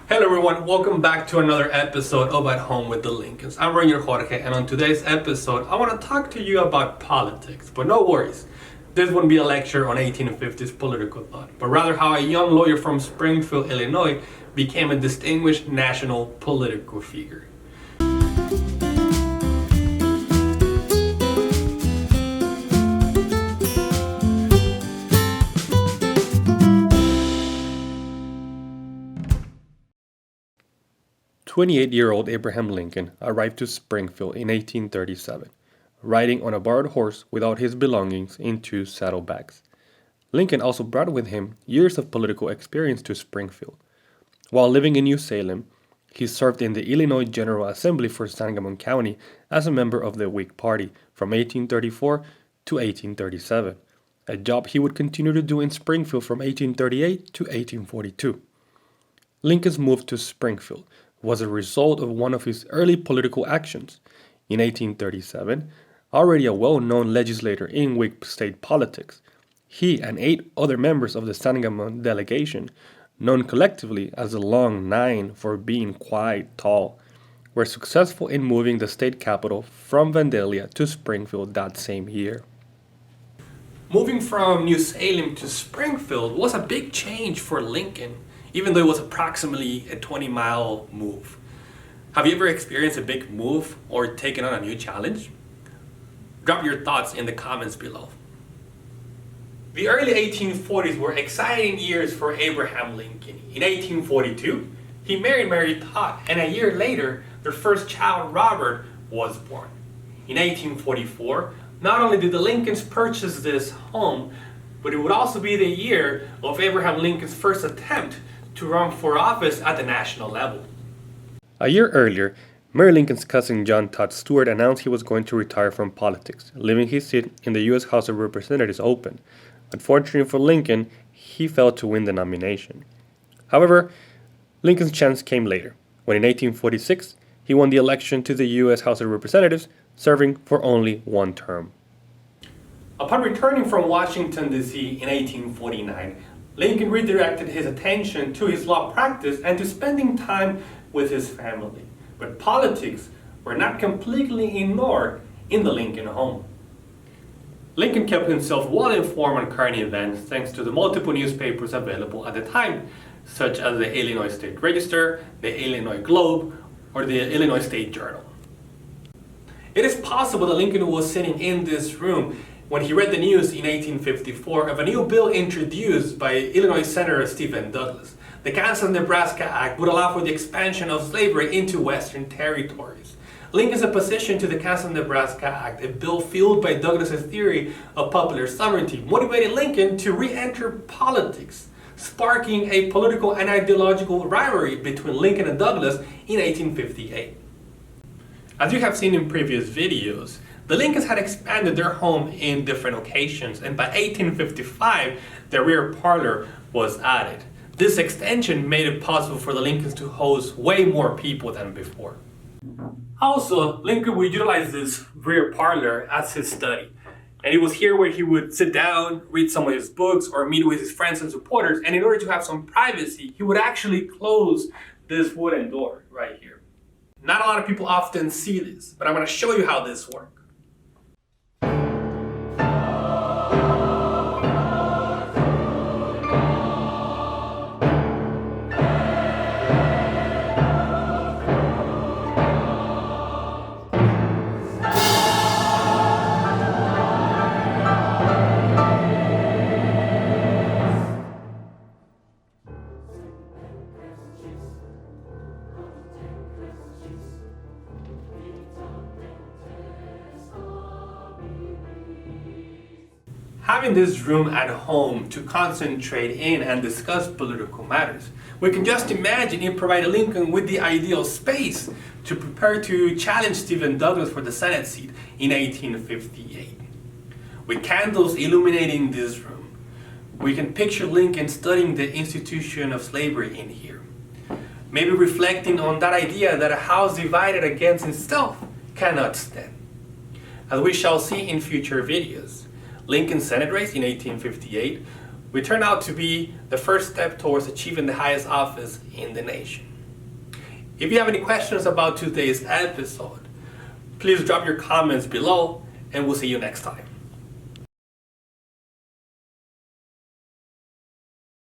Hello everyone, welcome back to another episode of At Home with the Lincolns. I'm Ranger Jorge, and on today's episode I want to talk to you about politics. But no worries, this wouldn't be a lecture on 1850s political thought, but rather how a young lawyer from Springfield, Illinois became a distinguished national political figure. "28-year-old Abraham Lincoln arrived to Springfield in 1837, riding on a borrowed horse without his belongings in 2 saddlebags. Lincoln also brought with him years of political experience to Springfield. While living in New Salem, he served in the Illinois General Assembly for Sangamon County as a member of the Whig Party from 1834 to 1837, a job he would continue to do in Springfield from 1838 to 1842. Lincoln's move to Springfield was a result of one of his early political actions. In 1837, already a well-known legislator in Whig state politics, he and 8 other members of the Sangamon delegation, known collectively as the Long Nine for being quite tall, were successful in moving the state capital from Vandalia to Springfield that same year. Moving from New Salem to Springfield was a big change for Lincoln, even though it was approximately a 20-mile move. Have you ever experienced a big move or taken on a new challenge? Drop your thoughts in the comments below. The early 1840s were exciting years for Abraham Lincoln. In 1842, he married Mary Todd, and a year later, their first child, Robert, was born. In 1844, not only did the Lincolns purchase this home, but it would also be the year of Abraham Lincoln's first attempt to run for office at the national level. A year earlier, Mary Lincoln's cousin John Todd Stuart announced he was going to retire from politics, leaving his seat in the U.S. House of Representatives open. Unfortunately for Lincoln, he failed to win the nomination. However, Lincoln's chance came later, when in 1846 he won the election to the U.S. House of Representatives, serving for only 1 term. Upon returning from Washington, D.C. in 1849, Lincoln redirected his attention to his law practice and to spending time with his family. But politics were not completely ignored in the Lincoln home. Lincoln kept himself well informed on current events thanks to the multiple newspapers available at the time, such as the Illinois State Register, the Illinois Globe, or the Illinois State Journal. It is possible that Lincoln was sitting in this room when he read the news in 1854 of a new bill introduced by Illinois Senator Stephen Douglas. The Kansas-Nebraska Act would allow for the expansion of slavery into Western territories. Lincoln's opposition to the Kansas-Nebraska Act, a bill fueled by Douglas's theory of popular sovereignty, motivated Lincoln to re-enter politics, sparking a political and ideological rivalry between Lincoln and Douglas in 1858. As you have seen in previous videos, the Lincolns had expanded their home in different occasions, and by 1855, the rear parlor was added. This extension made it possible for the Lincolns to host way more people than before. Also, Lincoln would utilize this rear parlor as his study, and it was here where he would sit down, read some of his books, or meet with his friends and supporters, and in order to have some privacy, he would actually close this wooden door right here. Not a lot of people often see this, but I'm going to show you how this works. Having this room at home to concentrate in and discuss political matters, we can just imagine it provided Lincoln with the ideal space to prepare to challenge Stephen Douglas for the Senate seat in 1858. With candles illuminating this room, we can picture Lincoln studying the institution of slavery in here, maybe reflecting on that idea that a house divided against itself cannot stand. As we shall see in future videos, Lincoln's Senate race in 1858 would turn out to be the first step towards achieving the highest office in the nation. If you have any questions about today's episode, please drop your comments below, and we'll see you next time.